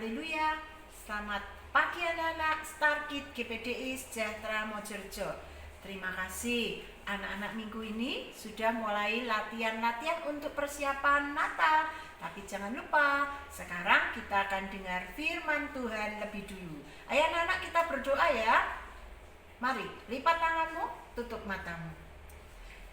Haleluya. Selamat pagi anak-anak Star Kid GPDI Sejahtera Mojorejo. Terima kasih anak-anak minggu ini sudah mulai latihan-latihan untuk persiapan Natal. Tapi jangan lupa, sekarang kita akan dengar firman Tuhan lebih dulu. Ayo anak-anak, kita berdoa ya. Mari, lipat tanganmu, tutup matamu.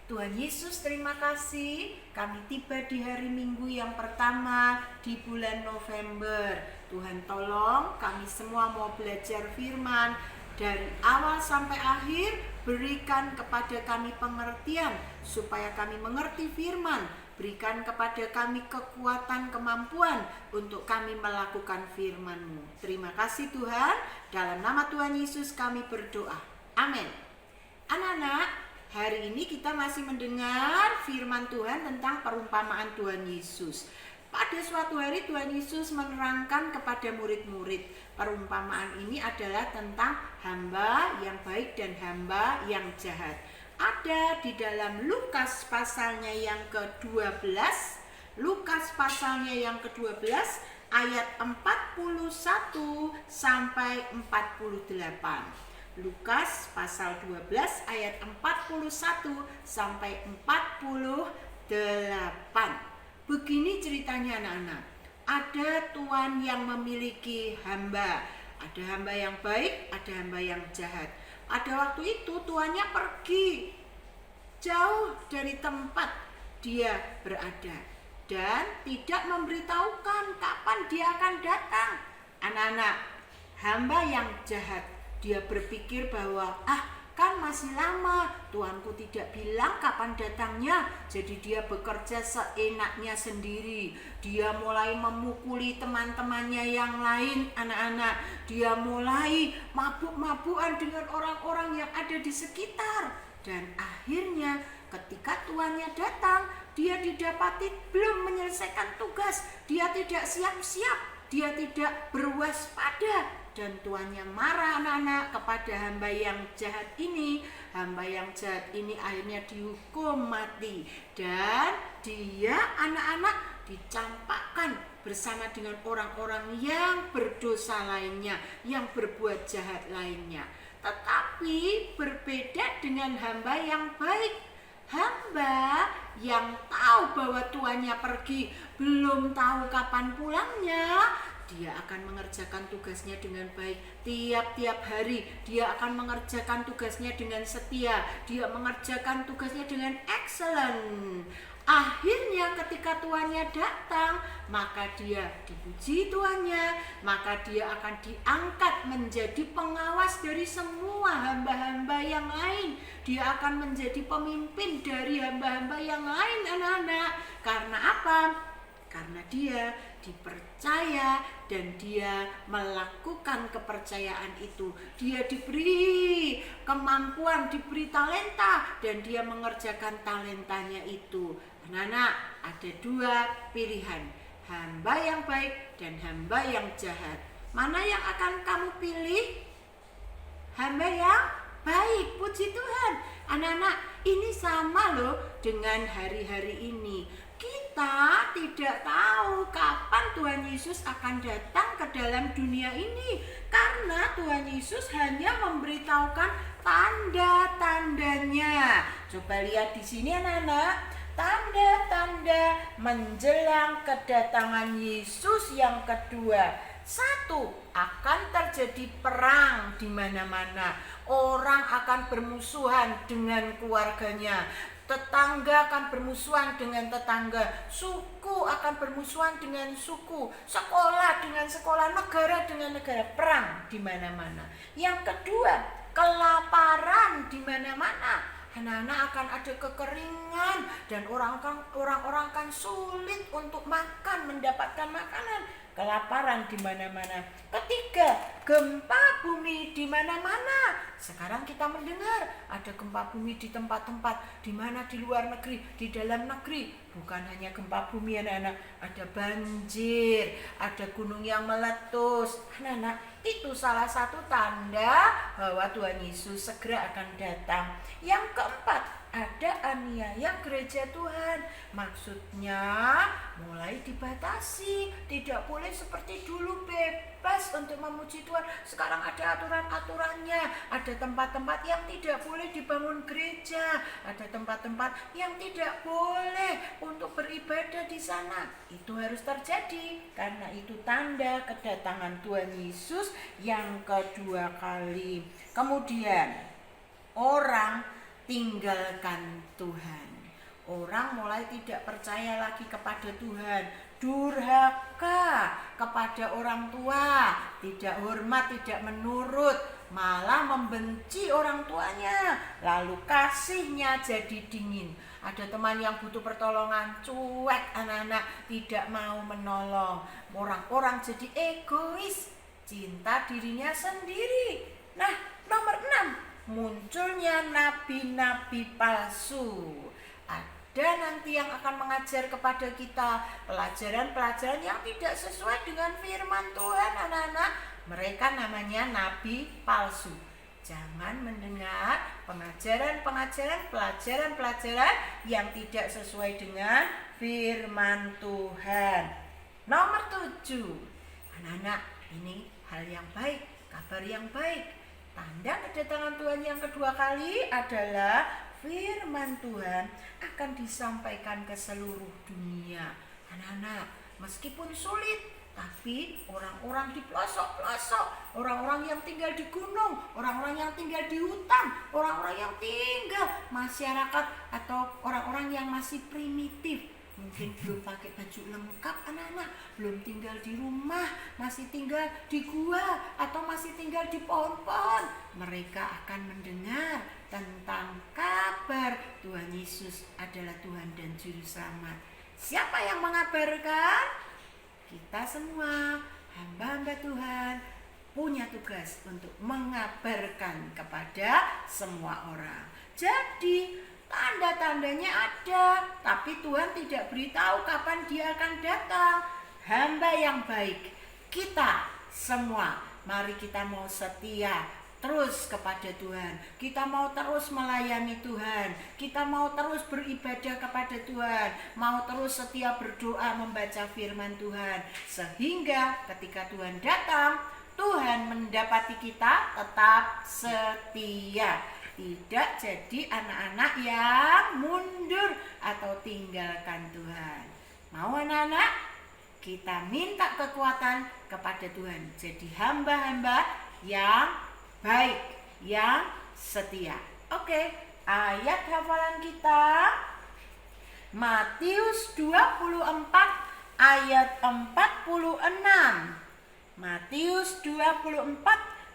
Tuhan Yesus, terima kasih kami tiba di hari Minggu yang pertama di bulan November. Tuhan tolong kami semua mau belajar firman dari awal sampai akhir. Berikan kepada kami pengertian supaya kami mengerti firman. Berikan kepada kami kekuatan, kemampuan untuk kami melakukan firman-Mu. Terima kasih Tuhan, dalam nama Tuhan Yesus kami berdoa. Amin. Anak-anak, hari ini kita masih mendengar firman Tuhan tentang perumpamaan Tuhan Yesus. Pada suatu hari Tuhan Yesus menerangkan kepada murid-murid, perumpamaan ini adalah tentang hamba yang baik dan hamba yang jahat. Ada di dalam Lukas pasalnya yang ke-12, Lukas pasalnya yang ke-12 ayat 41 sampai 48. Lukas pasal 12 ayat 41 sampai 48. Begini ceritanya anak-anak. Ada tuan yang memiliki hamba. Ada hamba yang baik, ada hamba yang jahat. Pada waktu itu tuannya pergi jauh dari tempat dia berada dan tidak memberitahukan kapan dia akan datang. Anak-anak, hamba yang jahat, dia berpikir bahwa kan masih lama, tuanku tidak bilang kapan datangnya. Jadi dia bekerja seenaknya sendiri. Dia mulai memukuli teman-temannya yang lain, anak-anak. Dia mulai mabuk-mabukan dengan orang-orang yang ada di sekitar. Dan akhirnya ketika tuannya datang, dia didapati belum menyelesaikan tugas. Dia tidak siap-siap, dia tidak berwaspada. Dan tuannya marah anak-anak kepada hamba yang jahat ini. Hamba yang jahat ini akhirnya dihukum mati. Dan dia anak-anak dicampakkan bersama dengan orang-orang yang berdosa lainnya, yang berbuat jahat lainnya. Tetapi berbeda dengan hamba yang baik. Hamba yang tahu bahwa tuannya pergi, belum tahu kapan pulangnya, dia akan mengerjakan tugasnya dengan baik. Tiap-tiap hari dia akan mengerjakan tugasnya dengan setia. Dia mengerjakan tugasnya dengan excellent. Akhirnya ketika tuannya datang, maka dia dipuji tuannya, maka dia akan diangkat menjadi pengawas dari semua hamba-hamba yang lain. Dia akan menjadi pemimpin dari hamba-hamba yang lain, anak-anak. Karena apa? Karena dia dipercaya dan dia melakukan kepercayaan itu. Dia diberi kemampuan, diberi talenta, dan dia mengerjakan talentanya itu. Anak-anak, ada dua pilihan, hamba yang baik dan hamba yang jahat. Mana yang akan kamu pilih? Hamba yang baik, puji Tuhan. Anak-anak, ini sama loh dengan hari-hari ini. Kita tidak tahu kapan Tuhan Yesus akan datang ke dalam dunia ini, karena Tuhan Yesus hanya memberitahukan tanda-tandanya. Coba lihat di sini anak-anak, tanda-tanda menjelang kedatangan Yesus yang kedua. 1, akan terjadi perang di mana-mana. Orang akan bermusuhan dengan keluarganya. Tetangga akan bermusuhan dengan tetangga, suku akan bermusuhan dengan suku, sekolah dengan sekolah, negara dengan negara, perang di mana-mana. Yang kedua, kelaparan di mana-mana. Anak-anak akan ada kekeringan dan orang-orang akan sulit untuk makan, mendapatkan makanan. Kelaparan di mana-mana. Ketiga, gempa bumi di mana-mana. Sekarang kita mendengar ada gempa bumi di tempat-tempat, di mana di luar negeri, di dalam negeri. Bukan hanya gempa bumi anak-anak, ada banjir, ada gunung yang meletus. Anak-anak, itu salah satu tanda bahwa Tuhan Yesus segera akan datang. Yang keempat, ada aniaya gereja Tuhan. Maksudnya mulai dibatasi, tidak boleh seperti dulu bebas untuk memuji Tuhan. Sekarang ada aturan-aturannya, ada tempat-tempat yang tidak boleh dibangun gereja, ada tempat-tempat yang tidak boleh untuk beribadah di sana. Itu harus terjadi karena itu tanda kedatangan Tuhan Yesus yang kedua kali. Kemudian orang tinggalkan Tuhan. Orang mulai tidak percaya lagi kepada Tuhan, durhaka kepada orang tua, tidak hormat, tidak menurut, malah membenci orang tuanya, lalu kasihnya jadi dingin. Ada teman yang butuh pertolongan, cuek anak-anak, tidak mau menolong. Orang-orang jadi egois, cinta dirinya sendiri. Nah, nomor 6, munculnya nabi-nabi palsu. Ada nanti yang akan mengajar kepada kita pelajaran-pelajaran yang tidak sesuai dengan firman Tuhan, anak-anak. Mereka namanya nabi palsu. Jangan mendengar pengajaran-pengajaran, pelajaran-pelajaran yang tidak sesuai dengan firman Tuhan. Nomor 7, anak-anak, ini hal yang baik, kabar yang baik. Tanda kedatangan Tuhan yang kedua kali adalah firman Tuhan akan disampaikan ke seluruh dunia. Anak-anak, meskipun sulit, tapi orang-orang di pelosok-pelosok, orang-orang yang tinggal di gunung, orang-orang yang tinggal di hutan, orang-orang yang tinggal masyarakat atau orang-orang yang masih primitif, mungkin belum pakai baju lengkap anak-anak, belum tinggal di rumah, masih tinggal di gua atau masih tinggal di pohon-pohon, mereka akan mendengar tentang kabar Tuhan Yesus adalah Tuhan dan Juru Selamat. Siapa yang mengabarkan? Kita semua, hamba-hamba Tuhan, punya tugas untuk mengabarkan kepada semua orang. Jadi tanda-tandanya ada, tapi Tuhan tidak beritahu kapan dia akan datang. Hamba yang baik, kita semua, mari kita mau setia terus kepada Tuhan. Kita mau terus melayani Tuhan. Kita mau terus beribadah kepada Tuhan. Mau terus setia berdoa membaca firman Tuhan. Sehingga ketika Tuhan datang, Tuhan mendapati kita tetap setia. Tidak jadi anak-anak yang mundur atau tinggalkan Tuhan. Mau anak-anak? Kita minta kekuatan kepada Tuhan. Jadi hamba-hamba yang baik, yang setia. Oke, ayat hafalan kita Matius 24 ayat 46. Matius 24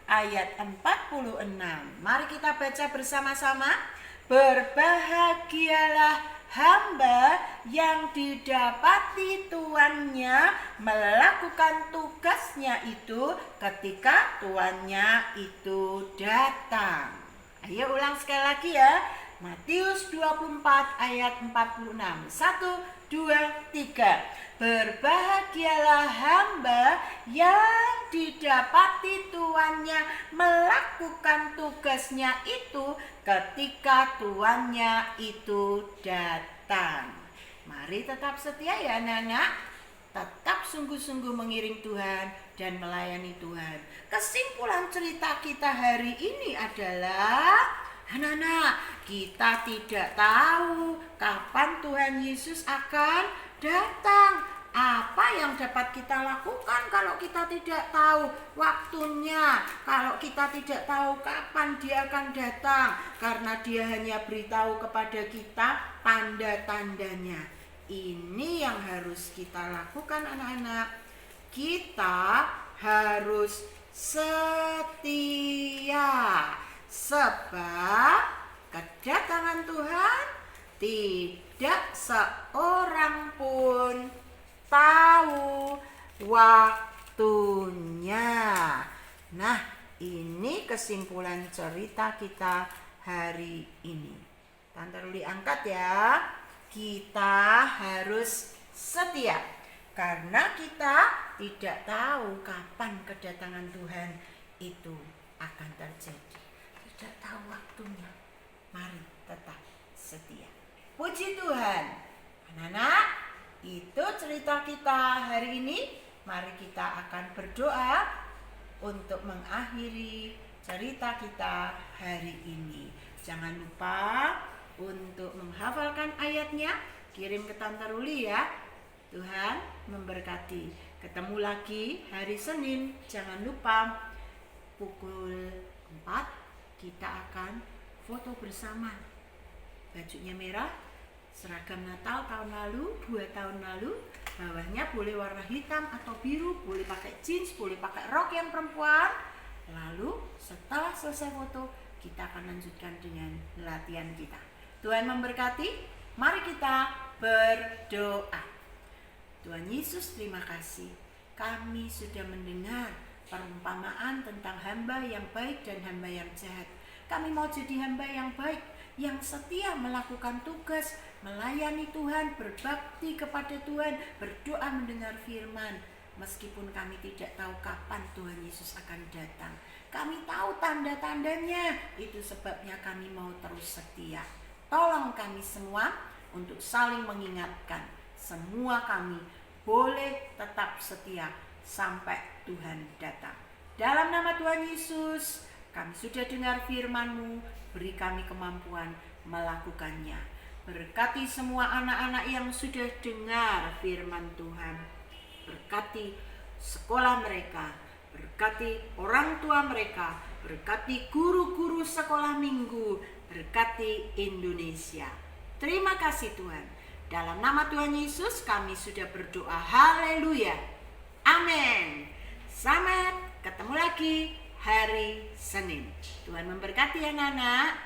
ayat 46. Mari kita baca bersama-sama. Berbahagialah hamba yang didapati tuannya melakukan tugasnya itu ketika tuannya itu datang. Ayo ulang sekali lagi ya. Matius 24 ayat 46. 1, 2, 3. Berbahagialah hamba yang didapati tuannya melakukan tugasnya itu ketika tuannya itu datang. Mari tetap setia ya anak-anak. Tetap sungguh-sungguh mengiring Tuhan dan melayani Tuhan. Kesimpulan cerita kita hari ini adalah, anak-anak, kita tidak tahu kapan Tuhan Yesus akan datang. Apa yang dapat kita lakukan kalau kita tidak tahu waktunya, kalau kita tidak tahu kapan dia akan datang, karena dia hanya beritahu kepada kita tanda-tandanya. Ini yang harus kita lakukan anak-anak. Kita harus setia, sebab kedatangan Tuhan tidak seorang pun tahu waktunya. Nah, ini kesimpulan cerita kita hari ini. Tante Ruli angkat ya. Kita harus setia karena kita tidak tahu kapan kedatangan Tuhan itu akan terjadi. Tidak tahu waktunya. Mari tetap setia. setia. Puji Tuhan. Anak-anak, itu cerita kita hari ini. Mari kita akan berdoa untuk mengakhiri cerita kita hari ini. Jangan lupa untuk menghafalkan ayatnya, kirim ke Tante Ruli ya. Tuhan memberkati. Ketemu lagi hari Senin. Jangan lupa pukul 4 kita akan foto bersama. Bajunya merah, seragam Natal tahun lalu, 2 tahun lalu. Bawahnya boleh warna hitam atau biru, boleh pakai jeans, boleh pakai rok yang perempuan. Lalu setelah selesai foto, kita akan lanjutkan dengan latihan kita. Tuhan memberkati. Mari kita berdoa. Tuhan Yesus, terima kasih. Kami sudah mendengar perumpamaan tentang hamba yang baik dan hamba yang jahat. Kami mau jadi hamba yang baik, yang setia melakukan tugas, melayani Tuhan, berbakti kepada Tuhan, berdoa mendengar firman. Meskipun kami tidak tahu kapan Tuhan Yesus akan datang, kami tahu tanda-tandanya. Itu sebabnya kami mau terus setia. Tolong kami semua untuk saling mengingatkan. Semua kami boleh tetap setia sampai Tuhan datang. Dalam nama Tuhan Yesus, kami sudah dengar firman-Mu, beri kami kemampuan melakukannya. Berkati semua anak-anak yang sudah dengar firman Tuhan. Berkati sekolah mereka, berkati orang tua mereka, berkati guru-guru sekolah minggu, berkati Indonesia. Terima kasih Tuhan. Dalam nama Tuhan Yesus kami sudah berdoa. Haleluya. Amin. Sampai ketemu lagi hari Senin. Tuhan memberkati anak-anak.